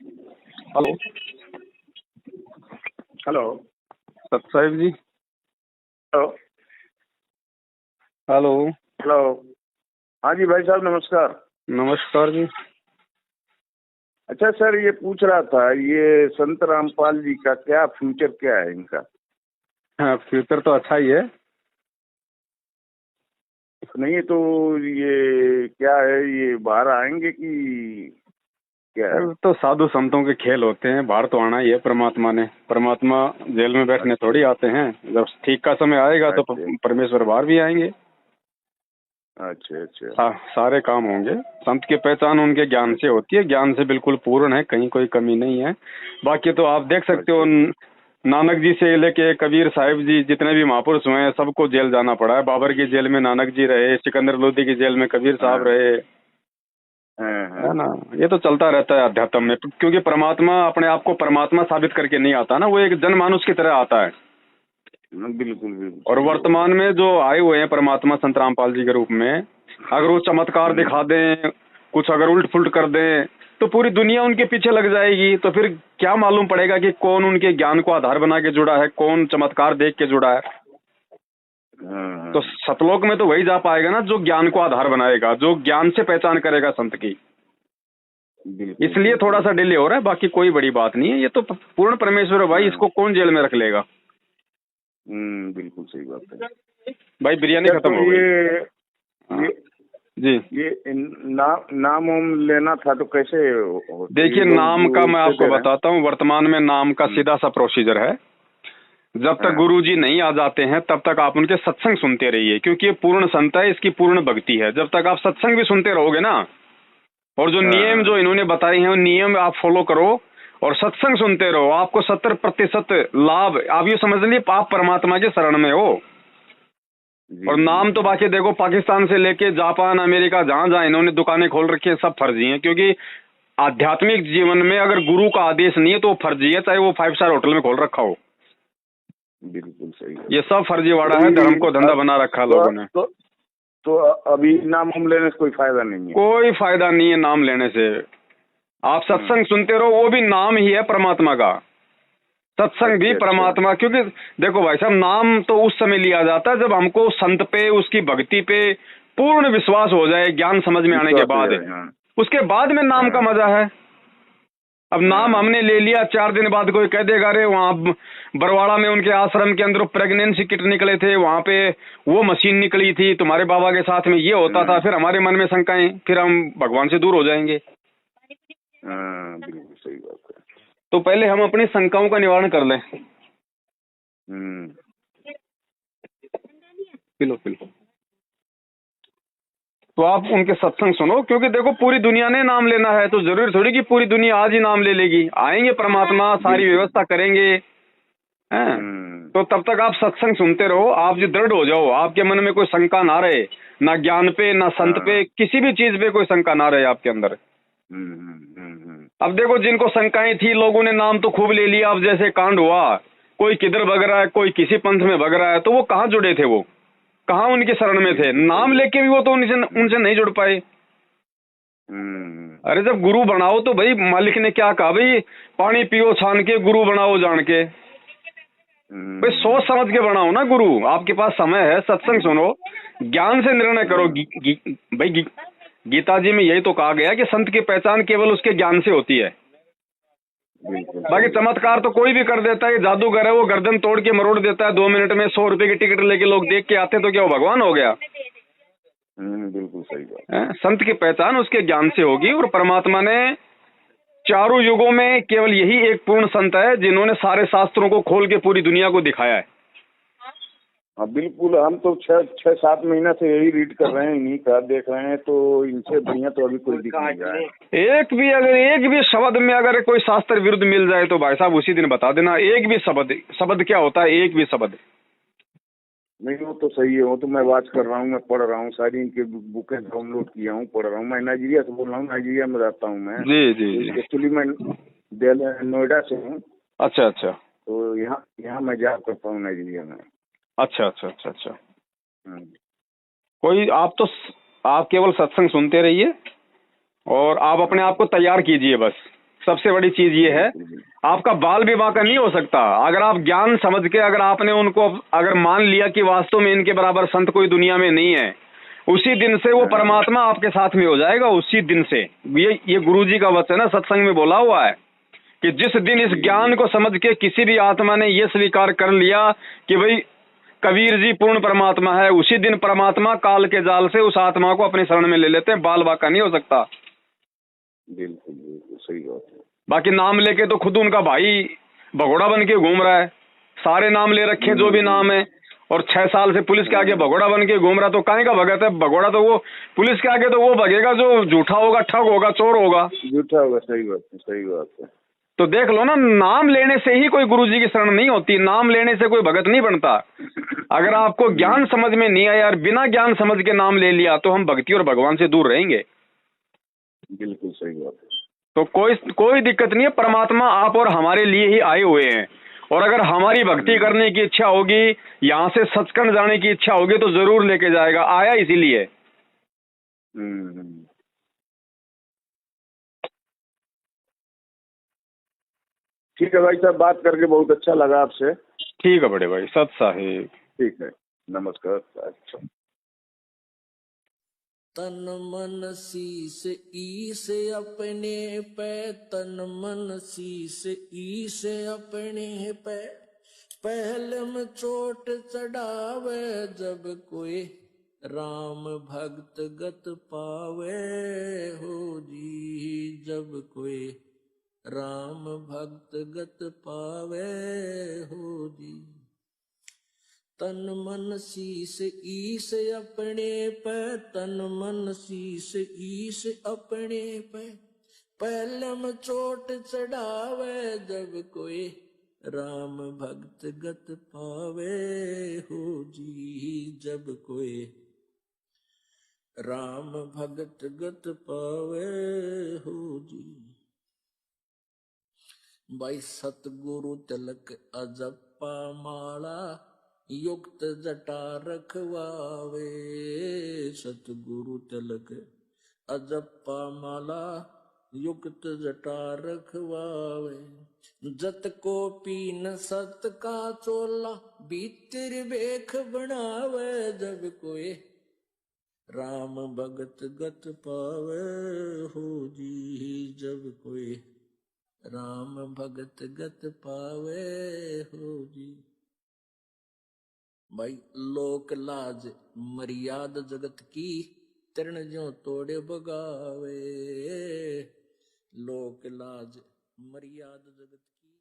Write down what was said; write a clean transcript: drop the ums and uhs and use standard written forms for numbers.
Hello. Hello. सत साहिब जी। Hello. Hello. Hello. हाँ जी भाई साहब, नमस्कार। नमस्कार जी। अच्छा सर, ये पूछ रहा था, ये संत रामपाल जी का क्या फ्यूचर क्या है इनका? हाँ, फ्यूचर तो अच्छा ही है। नहीं तो ये क्या है, ये बाहर आएंगे कि क्या है? अब तो साधु संतों के खेल होते हैं, बाहर तो आना ही है परमात्मा ने। परमात्मा जेल में बैठने अच्छा थोड़ी आते हैं। जब ठीक का समय आएगा तो अच्छा परमेश्वर बाहर भी आएंगे। अच्छा अच्छा। सारे काम होंगे। संत की पहचान उनके ज्ञान से होती है, ज्ञान से बिल्कुल पूर्ण है, कहीं कोई कमी नहीं है। बाकी तो आप देख सकते हो, अच्छा नानक जी से लेके कबीर साहिब जी, जितने भी महापुरुष हुए हैं सबको जेल जाना पड़ा है। बाबर की जेल में नानक जी रहे, सिकंदर लोदी की जेल में कबीर साहब हाँ रहे, हाँ। है ना। ये तो चलता रहता है अध्यात्म में, क्योंकि परमात्मा अपने आप को परमात्मा साबित करके नहीं आता ना, वो एक जनमानुष की तरह आता है। बिल्कुल बिल्कुल और सही बोल रहे वर्तमान में जो आए हुए हैं परमात्मा संत रामपाल जी के रूप में, अगर वो चमत्कार हैं। दिखा दें, कुछ अगर उल्ट फुल्ट कर दें, तो पूरी दुनिया उनके पीछे लग जाएगी। तो फिर क्या मालूम पड़ेगा कि कौन उनके ज्ञान को आधार बना के जुड़ा है, कौन चमत्कार देख के जुड़ा है। तो हाँ, सतलोक में तो वही जा पाएगा ना जो ज्ञान को आधार बनाएगा, जो ज्ञान से पहचान करेगा संत की। बिल्कुल इसलिए थोड़ा बिल्कुल। सा डिले हो रहा है, बाकी कोई बड़ी बात नहीं है। ये तो पूर्ण परमेश्वर है भाई, हाँ, इसको कौन जेल में रख लेगा। बिल्कुल सही बात है। भाई बिरयानी अच्छा खत्म तो हो गई। हाँ ये जी। ये नाम वाम लेना था तो कैसे होते ये देखिए, लोग नाम का मैं उससे आपको दे रहे हैं? बताता हूँ। वर्तमान में नाम का हम्म, सीधा सा प्रोसीजर है। जब तक हाँ गुरुजी नहीं आ जाते हैं तब तक आप उनके सत्संग सुनते रहिए, क्योंकि ये पूर्ण संत है, इसकी पूर्ण भक्ति है। जब तक आप सत्संग भी सुनते रहोगे ना, और जो हाँ नियम हाँ। जो इन्होंने बताए हैं वो नियम आप फॉलो करो और सत्संग सुनते रहो, आपको 70% लाभ। आप ये समझ लीजिए आप परमात्मा के शरण में हो। जी और जी नाम तो जी। बाकी देखो, पाकिस्तान से लेके जापान, अमेरिका, जहां जहां इन्होंने दुकानें खोल रखी है, सब फर्जी हैं। क्योंकि आध्यात्मिक जीवन में अगर गुरु का आदेश नहीं है तो वो फर्जी है, चाहे वो 5 स्टार होटल में खोल रखा हो। बिल्कुल सही ये बात है। सब फर्जीवाड़ा है, कोई धर्म को धंधा बना रखा है तो, लोगों ने। तो, तो अभी नाम वाम लेने से कोई फायदा नहीं है? कोई फायदा नहीं है नाम लेने से। आप सत्संग अच्छा सुनते रहो, वो भी नाम ही है परमात्मा का। सत्संग भी अच्छा अच्छा। परमात्मा, क्योंकि देखो भाई साहब, नाम तो उस समय लिया जाता है जब हमको संत पे, उसकी भक्ति पे पूर्ण विश्वास हो जाए, ज्ञान समझ में आने के विश्वास हो बाद। जाए, हाँ उसके बाद में नाम का हाँ मजा है। अब नाम हाँ। हमने ले लिया, 4 दिन बाद कोई कह देगा अरे वहाँ बरवाड़ा में उनके आश्रम के अंदर प्रेगनेंसी किट निकले थे, वहाँ पे वो मशीन निकली थी, तुम्हारे बाबा के साथ में ये होता था। फिर हमारे मन में शंकाएं, फिर हम भगवान से दूर हो जाएंगे। हाँ, बिल्कुल सही बात है। तो पहले हम अपनी शंकाओं का निवारण कर लें। हम्म। Pillow pillow. तो आप उनके सत्संग सुनो, क्योंकि देखो पूरी दुनिया ने नाम लेना है, तो जरूरी थोड़ी कि पूरी दुनिया आज ही नाम ले लेगी। आएंगे परमात्मा, सारी बिल्कुल। व्यवस्था करेंगे, हैं। हम्म तो तब तक आप सत्संग सुनते रहो, आप जो दृढ़ हो जाओ, आपके मन में कोई शंका ना रहे, ना ज्ञान पे, ना संत हाँ। पे, किसी भी चीज पे कोई शंका ना रहे आपके अंदर। अब देखो, जिनको शंकाएं थी, लोगों ने नाम तो खूब ले लिया। अब जैसे कांड हुआ, कोई किधर भग रहा है, कोई किसी पंथ में भग रहा है, तो वो कहाँ जुड़े थे, वो कहाँ उनके शरण में थे। बिल्कुल सही नाम बात। लेके भी वो तो उनसे उनसे नहीं जुड़ पाए। हम्म अरे जब गुरु बनाओ तो भाई मालिक ने क्या कहा, भाई पानी पियो छान के, गुरु बनाओ जान के। भाई सोच समझ के बनाओ ना गुरु। आपके पास समय है, सत्संग सुनो, ज्ञान से निर्णय करो। गीता जी में यही तो कहा गया कि संत की पहचान केवल उसके ज्ञान से होती है। बिल्कुल बाकी सही बात है। चमत्कार तो कोई भी कर देता है। जादूगर है, वो गर्दन तोड़ के मरोड़ देता है 2 मिनट में। 100 रुपए की टिकट लेके लोग देख के आते, तो क्या वो भगवान हो गया। बिल्कुल सही बात है। संत की पहचान उसके ज्ञान से होगी। और परमात्मा ने चारों युगों में केवल यही एक पूर्ण संत है जिन्होंने सारे शास्त्रों को खोल के पूरी दुनिया को दिखाया है। हाँ बिल्कुल, हम तो 6-7 महीना से यही रीड कर रहे हैं, इन्हीं का देख रहे हैं, तो इनसे बढ़िया तो अभी कोई दिख नहीं रहा है। एक भी शब्द में अगर कोई शास्त्र विरुद्ध मिल जाए तो भाई साहब उसी दिन बता देना। एक भी शब्द, शब्द क्या होता है, एक भी शब्द। नहीं, वो तो सही है, वो तो मैं वाच कर रहा हूँ, मैं पढ़ रहा हूँ, सारी इनकी बुकें डाउनलोड किया हूँ, पढ़ रहा हूँ। मैं नाइजीरिया से बोल रहा हूँ, नाइजीरिया में रहता हूँ मैं। जी जी जी। एक्चुअली मैं नोएडा से हूँ। अच्छा अच्छा। तो यहाँ यहाँ मैं जॉब करता हूँ नाइजीरिया में। अच्छा अच्छा अच्छा अच्छा। हम्म, कोई आप केवल सत्संग सुनते रहिए और आप अपने हाँ आप को तैयार कीजिए बस। सबसे बड़ी चीज ये है, आपका बाल विवाह का नहीं हो सकता। अगर आप ज्ञान समझ के अगर आपने उनको अगर मान लिया कि वास्तव में इनके बराबर संत कोई दुनिया में नहीं है, उसी दिन से वो परमात्मा आपके साथ में हो जाएगा। उसी दिन से ये गुरुजी का वचन है, सत्संग में बोला हुआ है कि जिस दिन इस ज्ञान को समझ के किसी भी आत्मा ने ये स्वीकार कर लिया कि भाई कबीर जी पूर्ण परमात्मा है, उसी दिन परमात्मा काल के जाल से उस आत्मा को अपने शरण में ले लेते हैं। बाल वाका नहीं हो सकता। बिल्कुल बिल्कुल सही बात है। बाकी नाम लेके तो खुद उनका भाई भगोड़ा बन के घूम रहा है, सारे नाम ले रखे जो भी नाम है, और 6 साल से पुलिस के आगे भगोड़ा बन के घूम रहा। तो काहे का भगत है भगोड़ा? तो वो पुलिस के आगे तो वो भगेगा जो झूठा होगा, ठग होगा, चोर होगा, झूठा होगा। सही बात है, सही बात है। तो देख लो ना, नाम लेने से ही कोई गुरुजी की शरण नहीं होती, नाम लेने से कोई भगत नहीं बनता। अगर आपको ज्ञान समझ में नहीं आया और बिना ज्ञान समझ के नाम ले लिया तो हम भक्ति और भगवान से दूर रहेंगे। बिल्कुल सही बात है। तो कोई दिक्कत नहीं है, परमात्मा आप और हमारे लिए ही आए हुए हैं। और अगर हमारी भक्ति करने की इच्छा होगी, यहाँ से सचखंड जाने की इच्छा होगी, तो जरूर लेके जाएगा, आया इसीलिए। ठीक है भाई साहब, बात करके बहुत अच्छा लगा आपसे। ठीक है बड़े भाई, सत साहिब। ठीक है, नमस्कार। अच्छा। तन मन शीस ईस अपने पे, तन मन शीस ईस अपने पे, पहले में चोट चढ़ावे जब कोई राम भक्त गत पावे हो जी, जब कोई राम भक्त गत पावे हो जी। तन मन शीस ईस अपने पे, तन मन शीस ईस अपने पे, पहले में चोट चढ़ावे जब कोई राम भक्त गत पावे हो जी, जब कोई राम भक्त गत पावे हो जी। भाई सतगुरु तिलक अजप्पा माला, युक्त जटा रखवावे, सतगुरु तिलक अजप्पा माला, युक्त जटा रखवावे। जत को पीन सत का चोला, भीतर बेख बनावे जब कोई राम भगत गत पावे हो जी, जब कोई राम भगत गत पावे हो जी। भाई लोक लाज मर्याद जगत की, तृण ज्यों तोड़े बगावे, लोक लाज मर्याद जगत की।